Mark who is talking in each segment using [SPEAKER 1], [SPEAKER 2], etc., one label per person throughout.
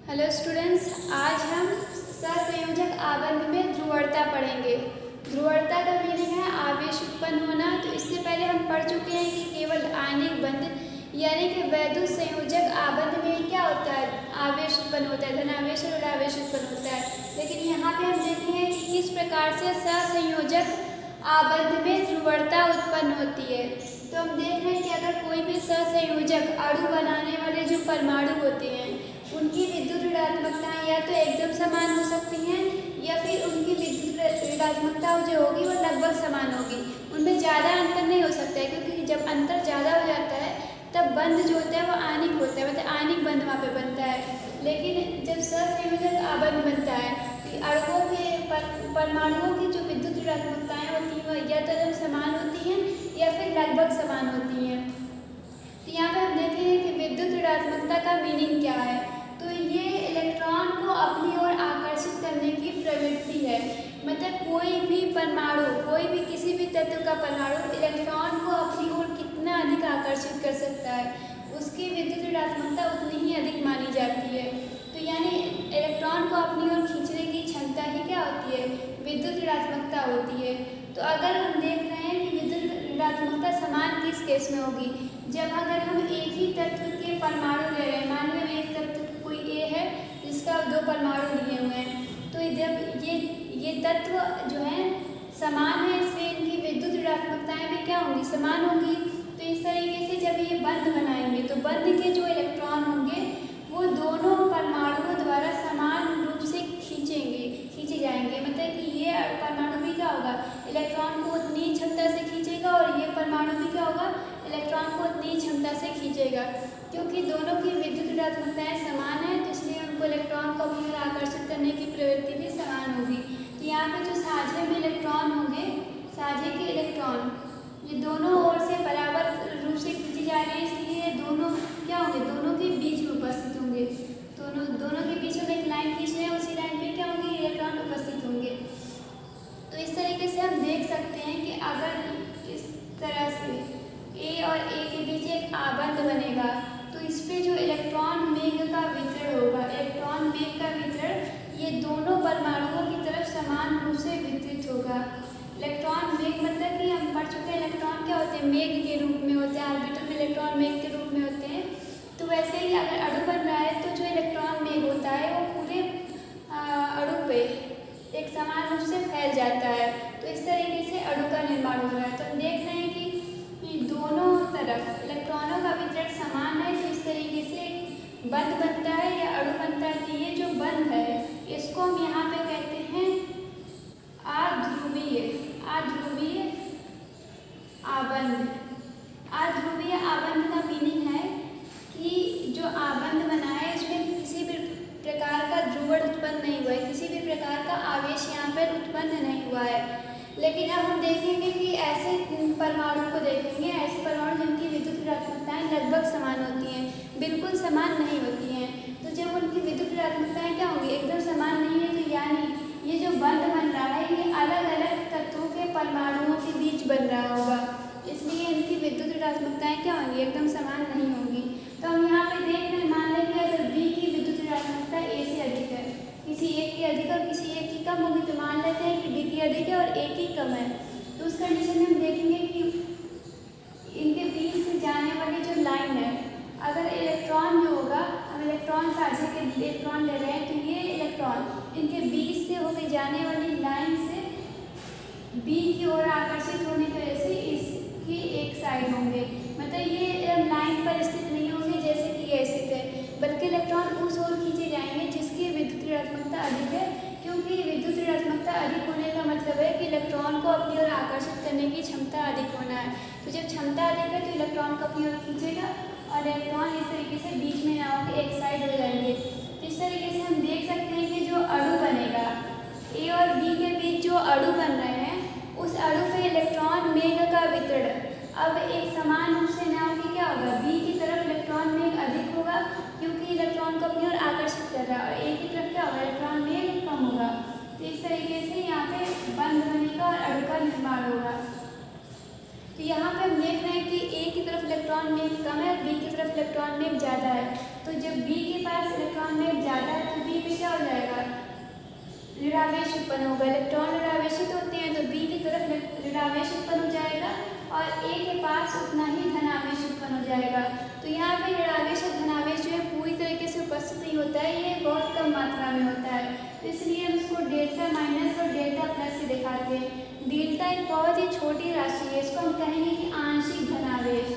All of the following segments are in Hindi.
[SPEAKER 1] हेलो स्टूडेंट्स, आज हम सहसंयोजक आबंध में ध्रुवणता पढ़ेंगे। ध्रुवणता का मीनिंग है आवेश उत्पन्न होना। तो इससे पहले हम पढ़ चुके हैं कि केवल आणविक बंध यानी कि वैद्युत संयोजक आबंध में क्या होता है, आवेश उत्पन्न होता है, धनावेश और ऋणावेश उत्पन्न होता है। लेकिन यहाँ पे हम देखेंगे कि किस प्रकार से सहसंयोजक आबंध में ध्रुवणता उत्पन्न होती है। तो हम देख रहे हैं कि अगर कोई भी सहसंयोजक अणु बनाने वाले जो परमाणु होते हैं उनकी विद्युत ऋणात्मकताएं या तो एकदम समान हो सकती हैं या फिर उनकी विद्युत ऋणात्मकता जो होगी वो लगभग समान होगी। उनमें ज़्यादा अंतर नहीं हो सकता है, क्योंकि जब अंतर ज़्यादा हो जाता है तब बंध जो होता है वो आणिक होता है, मतलब आणिक बंध वहाँ पे बनता है। लेकिन जब सहसंयोजक आबंध बनता है तो अणुओं के परमाणुओं की जो विद्युत ऋणात्मकताएं होती हैं वो या तो एकदम समान होती हैं या फिर लगभग समान होती हैं। तो यहाँ पर हम देखेंगे कि विद्युत ऋणात्मकता का मीनिंग क्या है। तो ये इलेक्ट्रॉन को अपनी ओर आकर्षित करने की प्रवृत्ति है। मतलब कोई भी परमाणु, कोई भी किसी भी तत्व का परमाणु इलेक्ट्रॉन को अपनी ओर कितना अधिक आकर्षित कर सकता है, उसकी विद्युत ऋणात्मकता उतनी ही अधिक मानी जाती है। तो यानी इलेक्ट्रॉन को अपनी ओर खींचने की क्षमता ही क्या होती है, विद्युत ऋणात्मकता होती है। तो अगर हम देख रहे हैं कि विद्युत ऋणात्मकता समान किस केस में होगी, जब अगर हम एक ही तत्व के परमाणु ले रहे हैं, मान लो एक तत्व कोई ए है जिसका दो परमाणु लिए हुए हैं, तो जब ये तत्व जो है समान है इसलिए इनकी विद्युत ऋणात्मकताएं भी क्या होंगी, समान होंगी। तो इस तरीके से जब ये बंध बनाएंगे तो बंध के जो इलेक्ट्रॉन होंगे वो दोनों परमाणुओं द्वारा समान रूप से खींचे जाएंगे। मतलब कि ये परमाणु भी क्या होगा, इलेक्ट्रॉन को उतनी क्षमता से खींचेगा और ये परमाणु भी क्या होगा, इलेक्ट्रॉन को उतनी क्षमता से खींचेगा। क्योंकि दोनों की विद्युत ऋणात्मकताएं समान है तो इसलिए उनको इलेक्ट्रॉन को अपनी ओर आकर्षित करने की प्रवृत्ति भी समान होगी। तो यहाँ पे जो साझे में इलेक्ट्रॉन होंगे, साझे के इलेक्ट्रॉन ये दोनों ओर से बराबर रूप से खींचे जा रहे हैं, इसलिए दोनों क्या होंगे, दोनों के बीच में उपस्थित होंगे। दोनों के बीच में एक लाइन खींच रहे हैं, उसी लाइन पे क्या होंगे, इलेक्ट्रॉन उपस्थित होंगे। तो इस तरीके से हम देख सकते हैं कि अगर इस तरह से ए और ए के बीच एक आबंध बनेगा तो इस पे जो इलेक्ट्रॉन मेघ का वितरण होगा, इलेक्ट्रॉन मेघ का वितरण ये दोनों परमाणुओं की तरफ समान रूप से वितरित होगा। इलेक्ट्रॉन मेघ मतलब कि हम पढ़ चुके हैं इलेक्ट्रॉन क्या होते हैं, मेघ के रूप में होते हैं, ऑर्बिटल में इलेक्ट्रॉन मेघ के रूप में होते हैं। तो वैसे ही अगर अणु बन रहा है तो जो इलेक्ट्रॉन मेघ होता है वो पूरे अणु पे एक समान रूप से फैल जाता है। तो इस तरीके से अणु का निर्माण हो रहा है। तो हम देख रहे हैं कि दोनों तरफ इलेक्ट्रॉनों का वितरण समान है, तो इस तरीके से बंध बनता है या अणु बनता है। तो ये जो बंध है इसको हम यहाँ पे कहते हैं अध्रुवीय आबंध। अध्रुवीय आबंध का मीनिंग है कि जो आबंध बना है इसमें किसी भी प्रकार का ध्रुवण उत्पन्न नहीं हुआ है, किसी भी प्रकार का आवेश यहाँ पर उत्पन्न नहीं हुआ है। लेकिन अब हम देखेंगे कि ऐसे परमाणु को देखेंगे, ऐसे परमाणु जिनकी विद्युत ऋणात्मकताएं लगभग समान होती हैं, बिल्कुल समान नहीं होती हैं। तो जब उनकी विद्युत ऋणात्मकताएं क्या होंगी, एकदम समान नहीं है, तो यानी ये जो बंध बन रहा है ये अलग अलग तत्वों के परमाणुओं के बीच बन रहा होगा, इसलिए इनकी विद्युत ऋणात्मकताएं क्या होंगी, एकदम समान नहीं होंगी। तो हम यहाँ पे देख रहे हैं, मान लें कि अगर बी की विद्युत ऋणात्मकता ए से अधिक है, किसी एक की अधिक और किसी एक की कम होगी, तो मान लेते हैं कि बी की अधिक है और ए की कम है। तो उस कंडीशन में हम देखेंगे कि इनके बीच से जाने वाली जो लाइन है, अगर इलेक्ट्रॉन जो होगा, हम इलेक्ट्रॉन साझे के इलेक्ट्रॉन ले रहे हैं, तो ये इलेक्ट्रॉन इनके बीच से होकर जाने वाली लाइन से बी की ओर आकर्षित होने की वजह से इसकी एक साइड होंगे। मतलब ये लाइन पर स्थित नहीं होंगे जैसे कि ये स्थित है, बल्कि इलेक्ट्रॉन उस ओर खींचे जाएंगे जिसकी विद्युत ऋणात्मकता अधिक है। क्योंकि विद्युत ऋणात्मकता अधिक होने का मतलब है कि इलेक्ट्रॉन को अपनी ओर आकर्षित करने की क्षमता अधिक होना है। तो जब क्षमता अधिक है तो इलेक्ट्रॉन को अपनी ओर खींचेगा और इलेक्ट्रॉन इस तरीके से बीच में ना होकर एक साइड हो जाएंगे। तो इस तरीके से हम देख सकते हैं कि जो अणु बनेगा, ए और बी के बीच जो अणु बन रहे हैं उस अणु पे इलेक्ट्रॉन मेघ का वितरण अब एक समान रूप से ना होकर क्या होगा, बी की तरफ इलेक्ट्रॉन मेघ अधिक होगा क्योंकि इलेक्ट्रॉन को अपनी ओर आकर्षित कर रहा है, और ए की तरफ क्या होगा, इलेक्ट्रॉन मेघ कम होगा। तो इस तरीके से यहाँ पे बंध बनेगा और अणु का निर्माण होगा। तो यहाँ पे हम देख रहे हैं कि ए की तरफ इलेक्ट्रॉन मेघ कम है, बी की तरफ इलेक्ट्रॉन मेघ ज़्यादा है। तो जब बी के पास इलेक्ट्रॉन मेघ ज़्यादा है उत्पन्न होगा। इलेक्ट्रॉन ऋणावेशित होते हैं तो बी की तरफ ऋणावेश उत्पन्न हो जाएगा और ए के पास उतना ही धनावेश उत्पन्न हो जाएगा। तो यहाँ पे ऋणावेश और धनावेश जो है पूरी तरीके से उपस्थित नहीं होता है, ये बहुत कम मात्रा में होता है। तो इसलिए हम इसको डेल्टा माइनस और डेल्टा प्लस से दिखाते हैं। डेल्टा एक बहुत ही छोटी राशि है, इसको हम कहेंगे कि आंशिक धनावेश,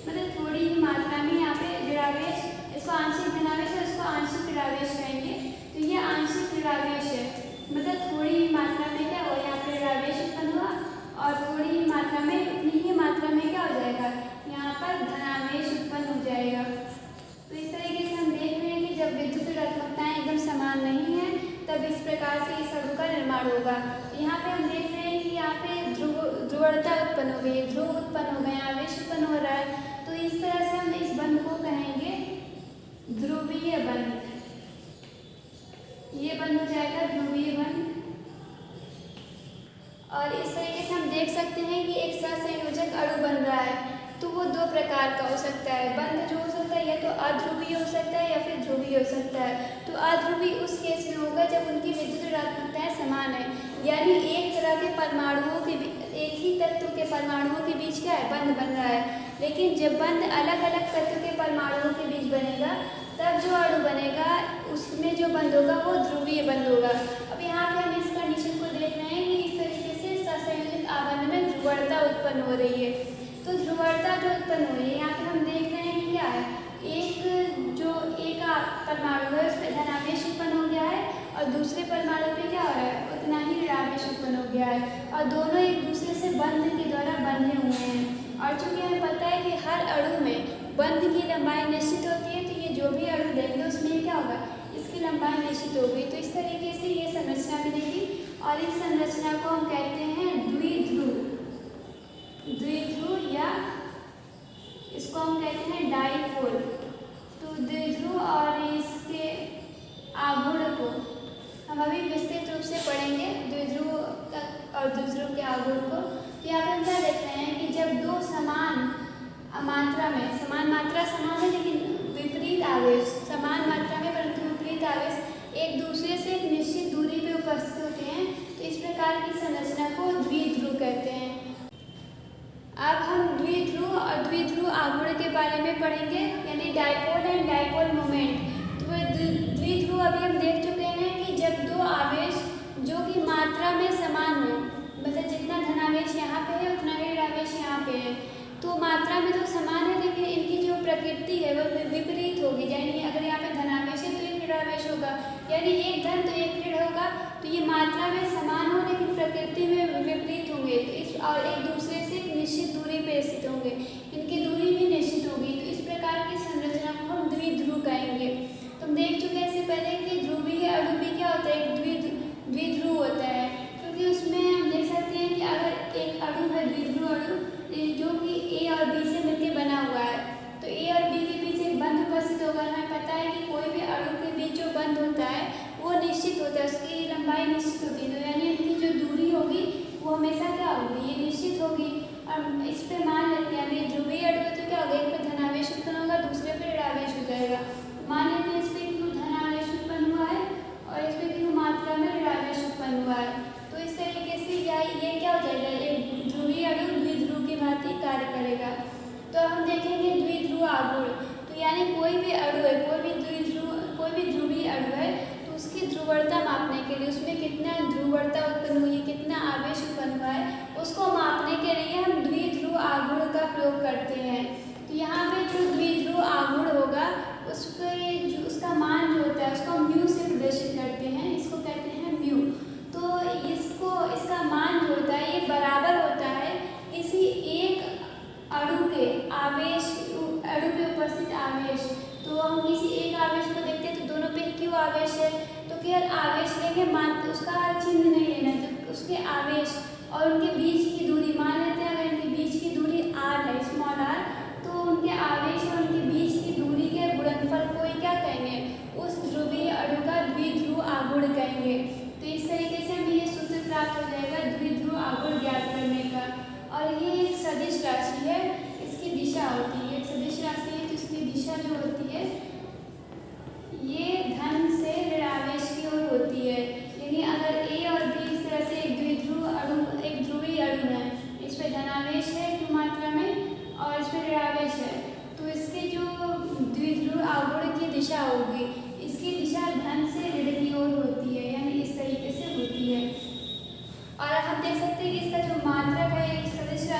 [SPEAKER 1] मतलब थोड़ी ही मात्रा में यहाँ पे ऋणावेश, इसको आंशिक धनावेश और इसको आंशिक ऋणावेश कहेंगे। तो ये आंशिक ऋणावेश है, मतलब थोड़ी ही मात्रा में क्या हो, यहाँ पे ऋणावेश उत्पन्न हुआ और थोड़ी ही मात्रा में, उतनी ही मात्रा में क्या हो जाएगा, यहाँ पर धनावेश उत्पन्न हो जाएगा। तो इस तरीके से हम देख रहे हैं कि जब विद्युत ऋणात्मकताएं एकदम समान नहीं है तब इस प्रकार से इस अणु का निर्माण होगा। यहाँ पे हम देख रहे हैं कि यहाँ पे ध्रुवता उत्पन्न हो गई है, ध्रुव उत्पन्न हो गए, आवेश उत्पन्न हो रहा है। तो इस तरह से हम इस बंध को कहेंगे ध्रुवीय बंध। ये बंध हो जाएगा ध्रुवीय बंध। और इस तरीके से हम देख सकते हैं कि एक सहसंयोजक अणु बन रहा है, तो वो दो प्रकार का हो सकता है। बंध जो हो सकता है या तो अध्रुवीय हो सकता है या फिर ध्रुवीय हो सकता है। तो अध्रुवीय उस केस में होगा जब उनकी विद्युत ऋणात्मकताएं समान है, यानी एक तरह के परमाणुओं के एक ही तत्व के परमाणुओं के बीच क्या है, बंध बन रहा है। लेकिन जब बंध अलग अलग तत्व के परमाणुओं के बीच बनेगा तब जो अणु बनेगा उसमें जो बंध होगा वो ध्रुवीय बंध होगा। अब यहाँ पे हम इस कंडीशन को देख रहे हैं कि इस तरीके से सहसंयोजक आबंध में ध्रुवणता उत्पन्न हो रही है। तो ध्रुवणता जो उत्पन्न हो रही है, यहाँ पे हम देख रहे हैं कि क्या है, एक परमाणु है उसमें धनावेश उत्पन्न हो गया है और दूसरे परमाणु पे क्या हो रहा है, उतना ही ऋणावेश उत्पन्न हो गया है और दोनों एक दूसरे से बंध के द्वारा बंधे हुए हैं। और चूंकि हमें पता है कि हर अणु में बंध की लंबाई निश्चित होती है, तो ये जो भी अणु लेंगे उसमें क्या होगा, इसकी लंबाई निश्चित होगी। तो इस तरीके से ये संरचना मिलेगी और इस संरचना को हम कहते हैं द्विध्रुव, या इसको हम कहते हैं डाइपोल। तो द्विध्रुव और इसके आघूर्ण को हम अभी विस्तृत रूप से पढ़ेंगे, द्विध्रुव और द्विध्रुव के आघूर्ण को। तो यहाँ पे हम क्या देख रहे हैं कि जब दो समान मात्रा में, समान मात्रा समान है लेकिन विपरीत आवेश, समान मात्रा में परंतु विपरीत आवेश एक दूसरे से एक निश्चित दूरी पे उपस्थित होते हैं, तो इस प्रकार की संरचना को द्विध्रुव कहते हैं। अब हम द्विध्रुव और द्विध्रुव आघूर्ण के बारे में पढ़ेंगे, यानी डाइपोल एंड डाइपोल मोमेंट। तो द्विध्रुव अभी हम देख चुके हैं कि जब दो आवेश जो कि मात्रा में समान हो, मतलब जितना धनावेश यहाँ पे है उतना ही ऋणावेश यहाँ पे है, तो मात्रा में तो समान है लेकिन इनकी जो प्रकृति है वो विपरीत होगी। यानी अगर यहाँ पे धनावेश है तो एक ऋणावेश होगा, यानी एक धन तो एक ऋण होगा। तो ये मात्रा में समान हो लेकिन प्रकृति में विपरीत होंगे, तो इस और एक दूसरे से एक निश्चित दूरी पे स्थित होंगे, इनकी दूरी भी निश्चित होगी। तो इस प्रकार की संरचना को हम द्विध्रुव कहेंगे। तो हम देख चुके हैं इससे पहले कि ध्रुवीय अणु भी क्या होता है, द्विध्रुव होता है, क्योंकि उसमें हम देख सकते हैं कि अगर एक अणु है द्विध्रुव अणु जो कि ए और बी से मिलकर बना हुआ है, तो ए और बी के बीच एक बंध उपस्थित होगा। हमें पता है कि कोई भी अणु के बीच जो बंध होता है वो निश्चित होता है, उसकी लंबाई निश्चित होती है। तो यानी इनकी जो दूरी होगी वो हमेशा क्या होगी, ये निश्चित होगी। और इस पे मान लेते हैं अभी ध्रुवीय अणु तो क्या होगा, एक पे धनावेश उत्पन्न होगा, दूसरे पे ऋणावेश हो जाएगा। मान लेते हैं इस पे क्यों धनावेश उत्पन्न हुआ है और इस पे क्यों मात्रा में ऋणावेश उत्पन्न हुआ है। तो इस तरीके से ये क्या हो जाएगा, एक ध्रुवीय अणु द्विध्रुव की भांति कार्य करेगा। तो हम देखेंगे द्विध्रुव आघूर्ण। तो यानी कोई भी अणु है, कोई भी ध्रुवीय अणु है, तो उसकी ध्रुवणता मापने के लिए, उसमें कितना ध्रुवणता उत्पन्न हुई है, कितना आवेश उत्पन्न हुआ है, उसको मापने के लिए हम द्विध्रुव आघूर्ण का प्रयोग करते हैं। तो यहाँ पे जो द्विध्रुव आघूर्ण होगा उसका मान जो होता है उसको हम म्यू से प्रदर्शित करते हैं, इसको कहते हैं म्यू। तो इसका मान जो होता है ये बराबर होता है किसी एक अणु के आवेश, अणु पे उपस्थित आवेश। तो हम किसी एक आवेश को देखते हैं तो दोनों पे क्यों आवेश है, तो केवल आवेश लेंगे, मान उसका चिन्ह नहीं लेना, तो उसके आवेश और उनके बीच की दूरी मान लेते हैं। अगर इनके बीच की दूरी r है, स्मॉल r, तो उनके आवेश और उनके बीच की दूरी के गुणनफल को ही क्या कहेंगे, उस ध्रुवीय अणु का द्विध्रुव आघूर्ण कहेंगे। तो इस तरीके से हमें ये सूत्र प्राप्त हो जाएगा द्विध्रुव आघूर्ण ज्ञात करने का। और ये एक सदिश राशि है, इसकी दिशा होती है, एक सदिश राशि है तो इसकी दिशा जो होती है ये धन से ऋणावेश की ओर होती है। यानी अगर ए और बी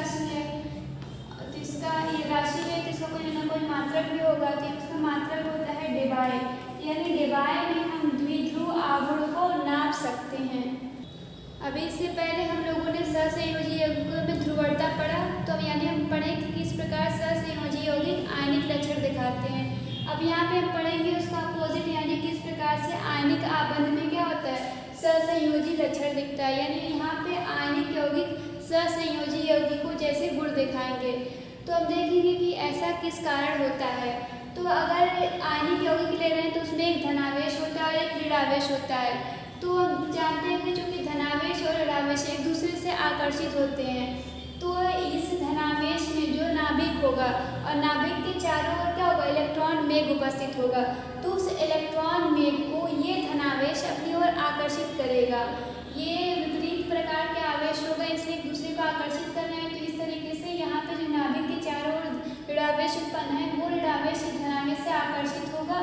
[SPEAKER 1] राशि है तो इसका ये राशि है तो इसका कोई ना कोई मात्रक भी होगा, तो इसका मात्रक होता है डिबाई, यानी डिबाई में हम द्विध्रुव आघूर्ण को नाप सकते हैं। अभी इससे पहले हम लोगों ने सहसंयोजी यौगिकों में ध्रुवणता पढ़ा, तो अब यानी हम पढ़ें कि किस प्रकार सहसंयोजी यौगिक आयनिक लक्षण दिखाते हैं। अब यहाँ पे हम पढ़ेंगे उसका अपोजिट, यानी किस प्रकार से आयनिक आबंध में क्या होता है, सहसंयोजी लक्षण दिखता है, यानी यहाँ पे आयनिक यौगिक सहसंयोजी यौगिकों जैसे गुण दिखाएंगे। तो अब देखेंगे कि ऐसा किस कारण होता है। तो अगर आयनिक यौगिक ले रहे हैं तो उसमें एक धनावेश होता है और एक ऋणावेश होता है। तो हम जानते हैं कि जो कि धनावेश और ऋणावेश एक दूसरे से आकर्षित होते हैं, तो इस धनावेश में जो नाभिक होगा और नाभिक के चारों ओर क्या होगा, इलेक्ट्रॉन मेघ उपस्थित होगा, तो उस इलेक्ट्रॉन मेघ को ये धनावेश अपनी ओर आकर्षित करेगा। ये विपरीत प्रकार के आवेश होगा, इसलिए एक दूसरे को आकर्षित कर रहे हैं। तो इस तरीके से यहाँ पे जो नाभिक के चारों ओर ऋणावेश उत्पन्न है वो ऋणावेश इस धनावेश से आकर्षित होगा।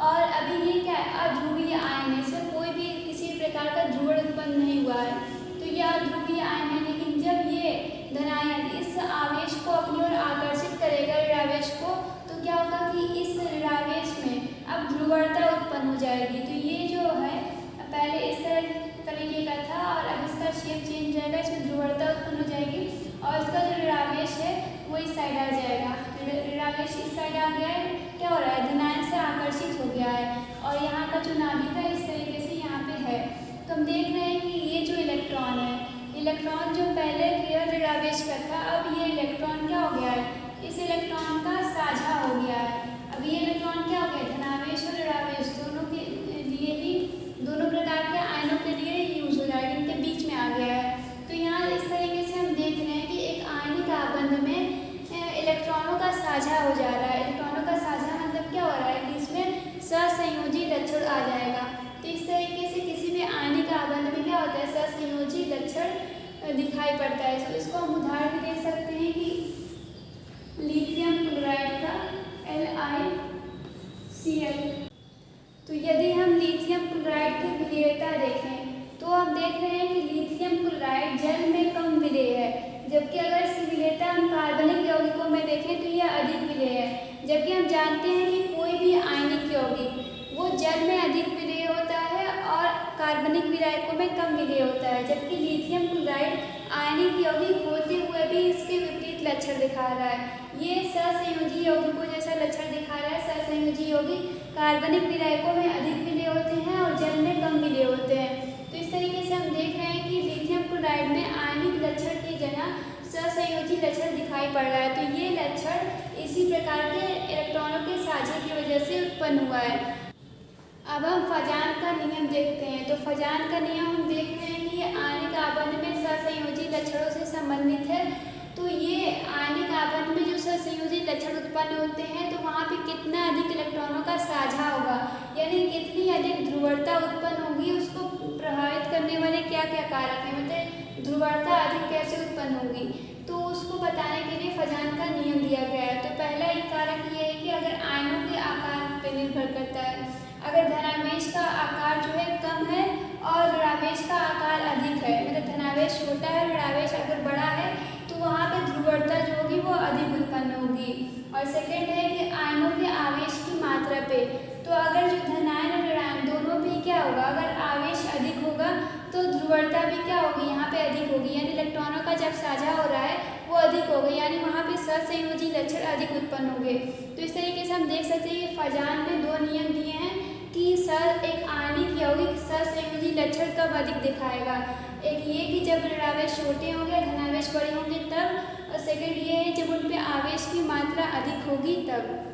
[SPEAKER 1] और अभी ये क्या है, अध्रुवीय आयन है, इसमें कोई भी किसी प्रकार का ध्रुवण उत्पन्न नहीं हुआ है, तो यह अध्रुवीय आयन है। लेकिन जब ये धनायन इस आवेश को अपनी ओर आकर्षित करेगा ऋणावेश को, तो क्या होगा कि इस ऋणावेश में अब ध्रुवणता उत्पन्न हो जाएगी। तो ये जो है पहले इस तरह तरीके का था और अब इसका शेप चेंज हो जाएगा, इसमें ध्रुवणता उत्पन्न हो जाएगी और इसका जो ऋणावेश है वो इस साइड आ जाएगा। ऋणावेश इस साइड आ गया है, क्या हो रहा है, धनायन से आकर्षित हो गया है और यहाँ का जो नाभिक है इस तरीके से यहाँ पे है। तो हम देख रहे हैं कि ये जो इलेक्ट्रॉन है, इलेक्ट्रॉन जो पहले केवल ऋणावेश का था, अब ये इलेक्ट्रॉन क्या हो गया है, इस इलेक्ट्रॉन का साझा हो गया है। अब ये इलेक्ट्रॉन क्या हो गया, धनावेश और ऋणावेश दोनों के लिए ही, दोनों प्रकार के आयनों के लिए यूज हो जाएगा, इनके बीच में आ गया है। तो यहाँ इस तरीके से हम देख रहे हैं कि एक आयनिक आबंध में इलेक्ट्रॉनों का साझा हो जा रहा है। इलेक्ट्रॉनों का साझा मतलब क्या हो रहा है कि इसमें सहसंयोजी लक्षण आ जाएगा। तो इस तरीके से किसी भी आयनिक आबंध में क्या होता है, सहसंयोजी लक्षण दिखाई पड़ता है। तो इसको हम उदाहरण भी दे सकते हैं कि लिथियम क्लोराइड का LiCl। तो यदि हम लिथियम क्लोराइड की विलेयता देखें तो हम देख रहे हैं कि लिथियम क्लोराइड जल में कम विलेय है, जबकि अगर इसकी विलेयता हम कार्बनिक यौगिकों में देखें तो यह अधिक विलेय है। जबकि हम जानते हैं कि कोई भी आयनिक यौगिक वो जल में अधिक विलेय होता है और कार्बनिक विलायकों में कम विलेय होता है, जबकि लिथियम क्लोराइड आयनिक यौगिक होते हुए भी इसके विपरीत लक्षण दिखा रहा है। ये सहसंयोजी यौगिकों जैसा लक्षण दिखा रहा है। सहसंयोजी यौगिक कार्बनिक विलायकों में अधिक विलेय होते हैं और जल में कम विलेय होते हैं। तो इस तरीके से हम देख रहे हैं कि लिथियम क्लोराइड में आयनिक लक्षण की जगह सहसंयोजी लक्षण दिखाई पड़ रहा है। तो ये लक्षण इसी प्रकार के इलेक्ट्रॉनों के साझे की वजह से उत्पन्न हुआ है। अब हम फजान का नियम देखते हैं। तो फजान का नियम हम देख रहे हैं कि ये आयनिक आबंध में सहसंयोजी लक्षणों से संबंधित है। तो ये आयनिक आबंध में जो सहसंयोजी लक्षण उत्पन्न होते हैं तो वहाँ पे कितना अधिक इलेक्ट्रॉनों का साझा होगा, यानी कितनी अधिक ध्रुवणता उत्पन्न होगी, उसको प्रभावित करने वाले क्या क्या कारक हैं, मतलब ध्रुवणता अधिक कैसे उत्पन्न होगी, तो उसको बताने के लिए फजान का नियम दिया गया है। तो पहला एक कारक ये है कि अगर आयनों के आकार पर निर्भर करता है, अगर धनावेश का आकार जो है कम है और ऋणावेश का आकार अधिक है, मतलब धनावेश छोटा है ऋणावेश अगर बड़ा है तो वहाँ पे ध्रुवणता जो होगी वो अधिक उत्पन्न होगी। और सेकंड है कि आयनों के आवेश की मात्रा पे, तो अगर जो धनायन और ऋणायन दोनों पे क्या होगा, अगर आवेश अधिक होगा तो ध्रुवणता भी क्या होगी, यहाँ पे अधिक होगी, यानी इलेक्ट्रॉनों का जब साझा हो रहा है वो अधिक होगा, यानी वहाँ पे सहसंयोजी लक्षण अधिक उत्पन्न होंगे। तो इस तरीके से हम देख सकते हैं कि फजान ने दो नियम दिए हैं कि एक आयनिक यौगिक सहसंयोजी लक्षण कब अधिक दिखाएगा। एक ये कि जब ऋणावेश छोटे होंगे, धनावेश बड़े होंगे तब, और सेकंड ये है जब उन पे आवेश की मात्रा अधिक होगी तब।